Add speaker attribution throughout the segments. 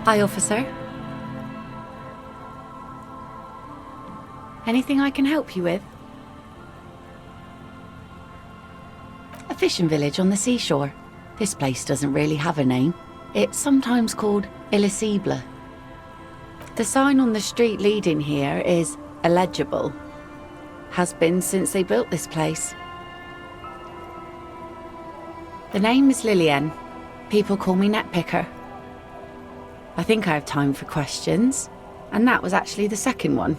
Speaker 1: Hi, officer. Anything I can help you with? A fishing village on the seashore. This place doesn't really have a name. It's sometimes called Elysium. The sign on the street leading here is illegible. Has been since they built this place. The name is Lilienne. People call me Netpicker. I think I have time for questions, and that was actually the second one.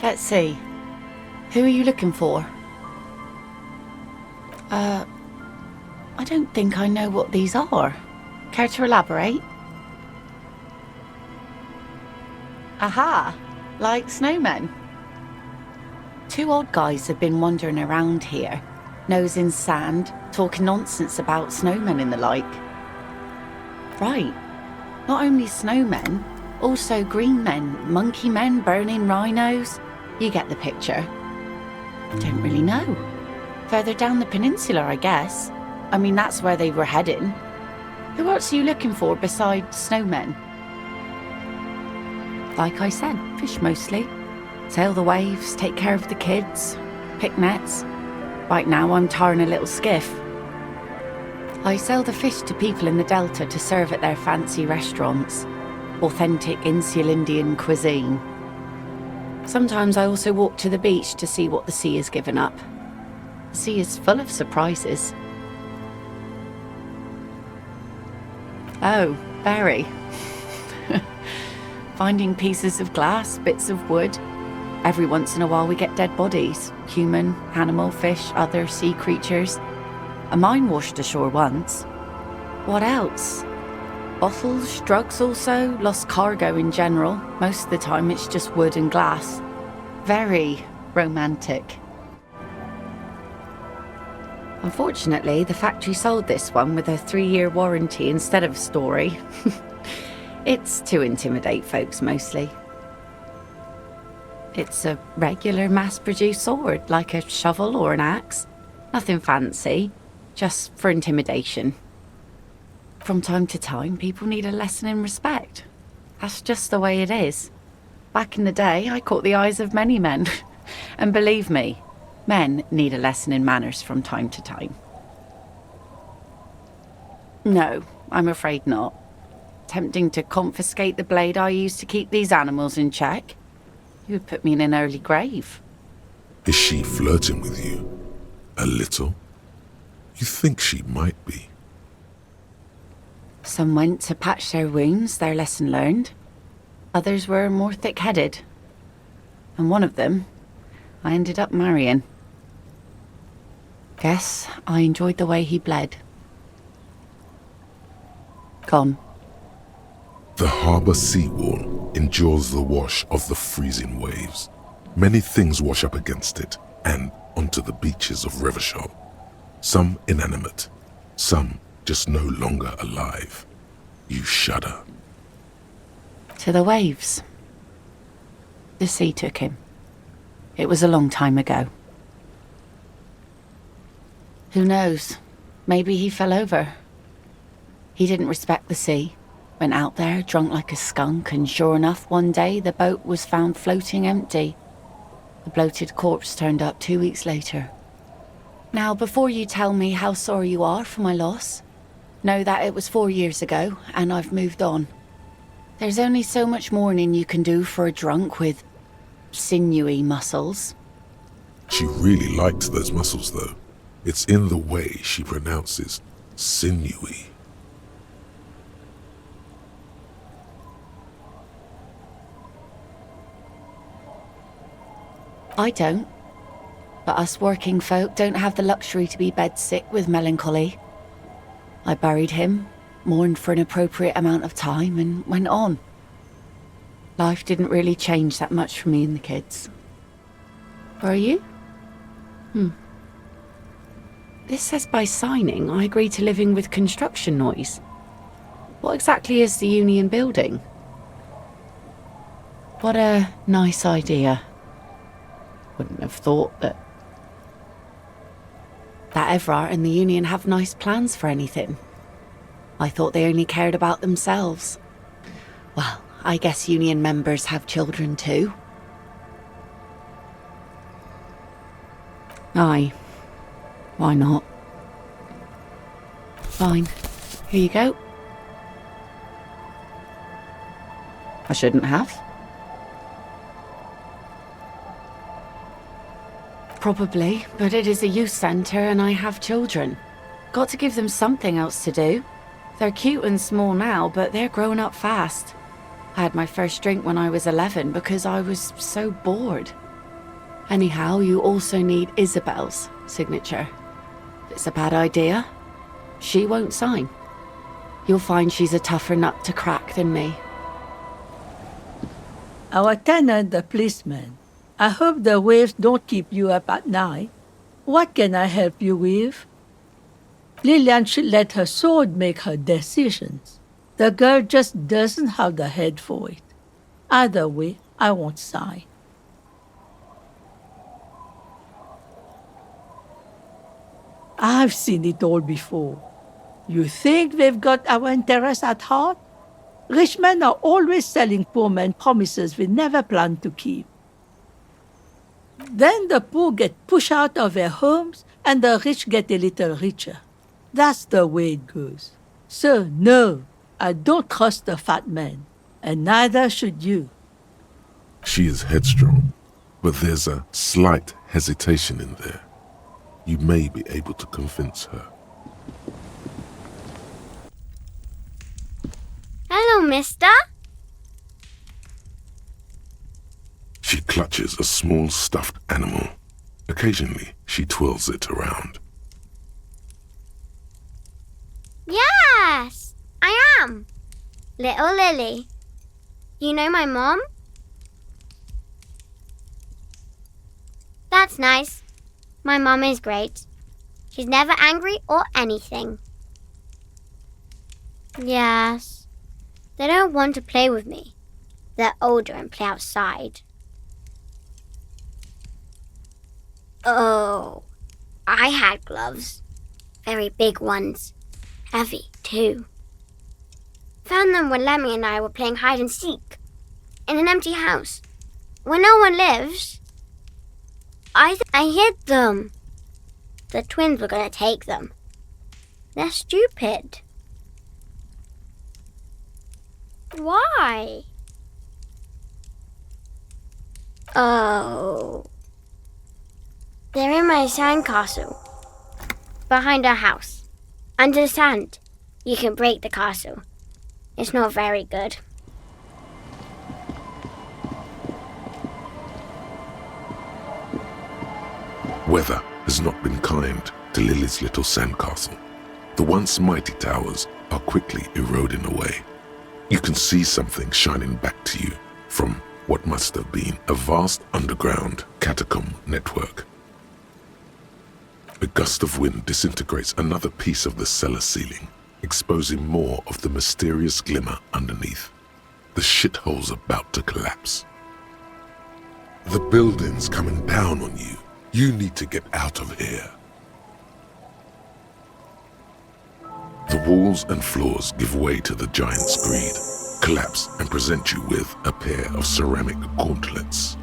Speaker 1: Let's see. Who are you looking for? I don't think I know what these are. Care to elaborate? Aha! Like snowmen. Two odd guys have been wandering around here, nose in sand, talking nonsense about snowmen and the like. Right. Not only snowmen, also green men, monkey men burning rhinos. You get the picture. Don't really know. Further down the peninsula, I guess. I mean, that's where they were heading. Who else are you looking for besides snowmen? Like I said, fish mostly. Sail the waves, take care of the kids, pick nets. Right now I'm tarring a little skiff. I sell the fish to people in the Delta to serve at their fancy restaurants. Authentic insular Indian cuisine. Sometimes I also walk to the beach to see what the sea has given up. The sea is full of surprises. Oh, very. Finding pieces of glass, bits of wood. Every once in a while we get dead bodies. Human, animal, fish, other sea creatures. A mine washed ashore once. What else? Bottles, drugs also, lost cargo in general. Most of the time it's just wood and glass. Very romantic. Unfortunately, the factory sold this one with a 3-year warranty instead of a story. It's to intimidate folks mostly. It's a regular mass-produced sword, like a shovel or an axe. Nothing fancy, just for intimidation. From time to time, people need a lesson in respect. That's just the way it is. Back in the day, I caught the eyes of many men. And believe me, men need a lesson in manners from time to time. No, I'm afraid not. Tempting to confiscate the blade I used to keep these animals in check. You would put me in an early grave.
Speaker 2: Is she flirting with you? A little? You think she might be.
Speaker 1: Some went to patch their wounds, their lesson learned. Others were more thick-headed. And one of them, I ended up marrying. Guess I enjoyed the way he bled. Gone.
Speaker 2: The harbour seawall endures the wash of the freezing waves. Many things wash up against it and onto the beaches of Rivershell. Some inanimate, some just no longer alive. You shudder.
Speaker 1: To the waves. The sea took him. It was a long time ago. Who knows? Maybe he fell over. He didn't respect the sea. Went out there, drunk like a skunk, and sure enough, one day the boat was found floating empty. The bloated corpse turned up 2 weeks later. Now, before you tell me how sorry you are for my loss, know that it was 4 years ago, and I've moved on. There's only so much mourning you can do for a drunk with sinewy muscles.
Speaker 2: She really liked those muscles, though. It's in the way she pronounces sinewy.
Speaker 1: I don't. But us working folk don't have the luxury to be bedsick with melancholy. I buried him, mourned for an appropriate amount of time, and went on. Life didn't really change that much for me and the kids. Were you? This says by signing I agree to living with construction noise. What exactly is the union building? What a nice idea. Wouldn't have thought that Evrart and the union have nice plans for anything. I thought they only cared about themselves. Well, I guess union members have children too. Aye. Why not? Fine. Here you go. I shouldn't have. Probably, but it is a youth centre and I have children. Got to give them something else to do. They're cute and small now, but they're growing up fast. I had my first drink when I was 11 because I was so bored. Anyhow, you also need Isobel's signature. If it's a bad idea, she won't sign. You'll find she's a tougher nut to crack than me.
Speaker 3: Our tenant, the policeman. I hope the waves don't keep you up at night. What can I help you with? Lilienne should let her sword make her decisions. The girl just doesn't have the head for it. Either way, I won't sign. I've seen it all before. You think they've got our interests at heart? Rich men are always selling poor men promises they never planned to keep. Then the poor get pushed out of their homes and the rich get a little richer. That's the way it goes. So, no, I don't trust the fat man, and neither should you.
Speaker 2: She is headstrong, but there's a slight hesitation in there. You may be able to convince her.
Speaker 4: Hello, mister.
Speaker 2: She clutches a small stuffed animal. Occasionally, she twirls it around.
Speaker 4: Yes, I am. Little Lily. You know my mom? That's nice. My mom is great. She's never angry or anything. Yes. They don't want to play with me. They're older and play outside. Oh, I had gloves. Very big ones. Heavy, too. Found them when Lemmy and I were playing hide and seek. In an empty house. Where no one lives. I hid them. The twins were going to take them. They're stupid. Why? Oh. They're in my sandcastle. Behind our house. Under the sand. You can break the castle. It's not very good.
Speaker 2: Weather has not been kind to Lily's little sandcastle. The once mighty towers are quickly eroding away. You can see something shining back to you from what must have been a vast underground catacomb network. A gust of wind disintegrates another piece of the cellar ceiling, exposing more of the mysterious glimmer underneath. The shithole's about to collapse. The building's coming down on you. You need to get out of here. The walls and floors give way to the giant's greed, collapse and present you with a pair of ceramic gauntlets.